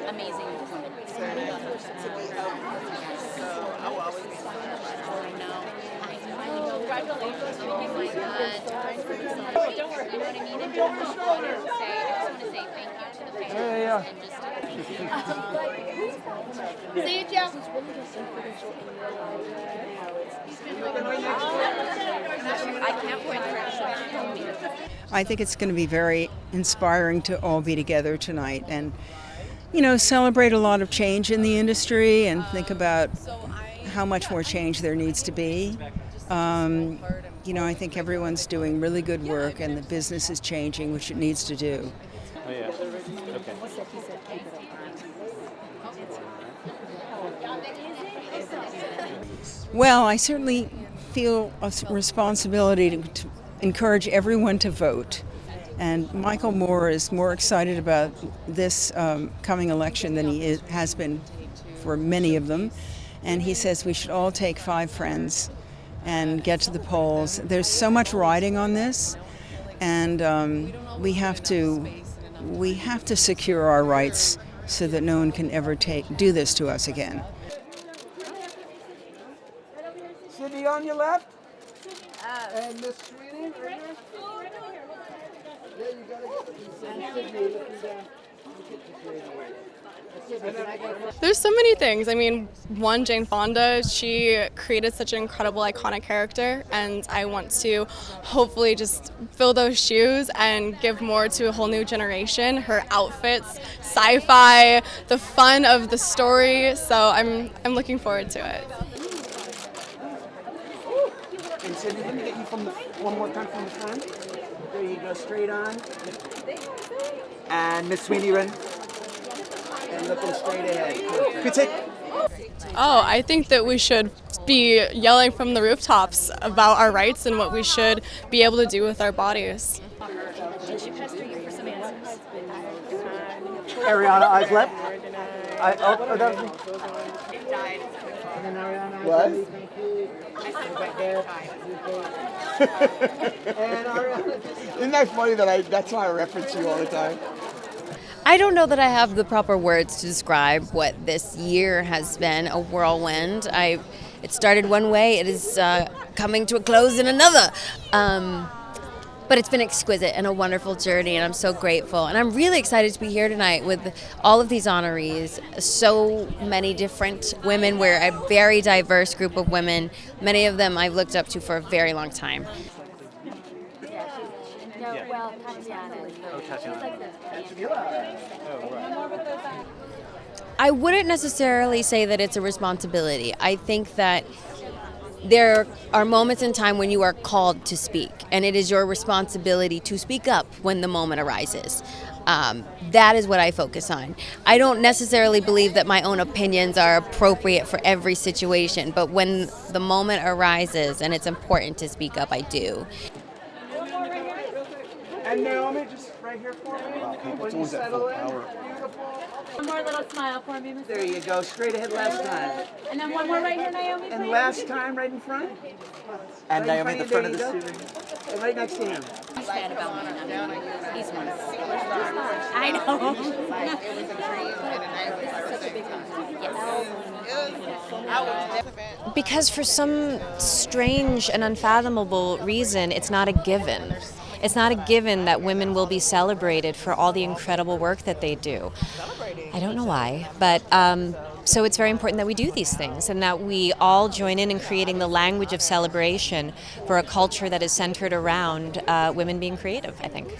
amazing woman. So I will always be I know. Congratulations. Oh my God. Don't worry. You know what I mean? And I just want to say thank you to the fans and just see you, Joe. I can't wait for it. I think it's going to be very inspiring to all be together tonight and, celebrate a lot of change in the industry and think about how much more change there needs to be. I think everyone's doing really good work and the business is changing, which it needs to do. Oh, yeah. Okay. Well, I certainly feel a responsibility to encourage everyone to vote. And Michael Moore is more excited about this coming election than he has been for many of them. And he says we should all take 5 friends and get to the polls. There's so much riding on this, and we have to secure our rights so that no one can ever do this to us again. Cindy on your left. And Miss Sweeney right here. Yeah, you gotta get Cindy looking down. There's so many things. I mean, one, Jane Fonda, she created such an incredible, iconic character, and I want to hopefully just fill those shoes and give more to a whole new generation. Her outfits, sci-fi, the fun of the story, so I'm looking forward to it. And Cindy, let me get you one more time from the front. There you go, straight on. And Miss Sweeney, run. And looking straight ahead. Good. Oh, I think that we should be yelling from the rooftops about our rights and what we should be able to do with our bodies. Ariana, eyes left. That was and then Ariana, what? And Ariana, isn't that funny that that's why I reference you all the time? I don't know that I have the proper words to describe what this year has been, a whirlwind. It started one way, it is coming to a close in another. But it's been exquisite and a wonderful journey, and I'm so grateful. And I'm really excited to be here tonight with all of these honorees, so many different women. We're a very diverse group of women. Many of them I've looked up to for a very long time. I wouldn't necessarily say that it's a responsibility. I think that there are moments in time when you are called to speak, and it is your responsibility to speak up when the moment arises. That is what I focus on. I don't necessarily believe that my own opinions are appropriate for every situation, but when the moment arises and it's important to speak up, I do. And Naomi, just right here for me. When you settle in, beautiful. One more little smile for me, Miss. There you go, straight ahead last time. And then one more right here, Naomi. And last time, right in front. And Right Naomi at the front of the studio. studio. And right next to him. He's fan about me. He's one. I know. It was a dream and a night was such a big Because for some strange and unfathomable reason, it's not a given. It's not a given that women will be celebrated for all the incredible work that they do. I don't know why, but so it's very important that we do these things and that we all join in creating the language of celebration for a culture that is centered around women being creative, I think.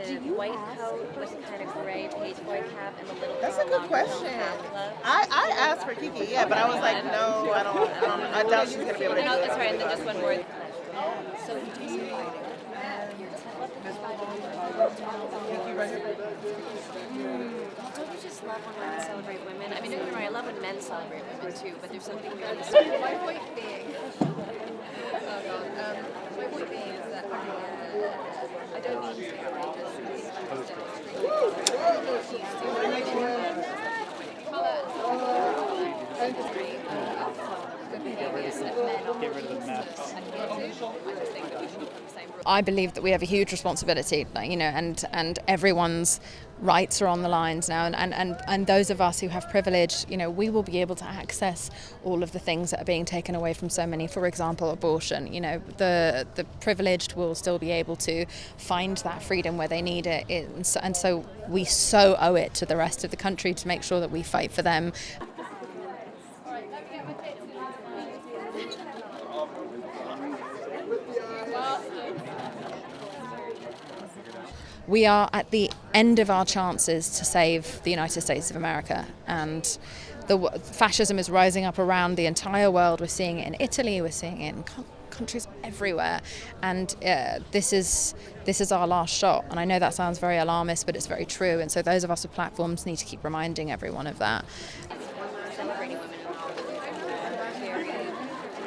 The white coat with kind of gray pageboy cap and the little. That's a good question. I asked for Kiki, yeah, but I was like, no, I doubt she's gonna be able to do No, it. that's right. And then just one more. So do you? Don't you just love when women celebrate women? I mean, don't get me wrong, I love when men celebrate women too, but there's something really special. My point being, is that I don't mean to be outrageous. Get rid of the mess. I just think that we should put the same rules. I believe that we have a huge responsibility, and everyone's rights are on the lines now, and those of us who have privilege, we will be able to access all of the things that are being taken away from so many. For example, abortion. The privileged will still be able to find that freedom where they need it, and so we so owe it to the rest of the country to make sure that we fight for them. We are at the end of our chances to save the United States of America, and fascism is rising up around the entire world. We're seeing it in Italy, we're seeing it in countries everywhere, and this is our last shot. And I know that sounds very alarmist, but it's very true, and so those of us with platforms need to keep reminding everyone of that. Celebrating women in all. I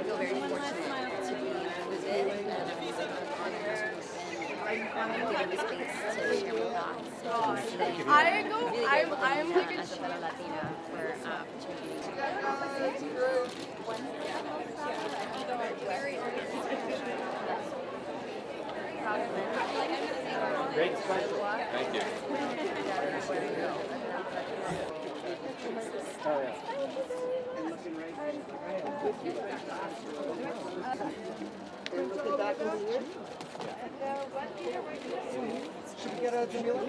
feel very fortunate to be with it, and I'm given the space to share my thoughts today. I'm like as a fellow Latina for opportunity to Great special. Thank you. Oh, yeah. Should we get a Jamila?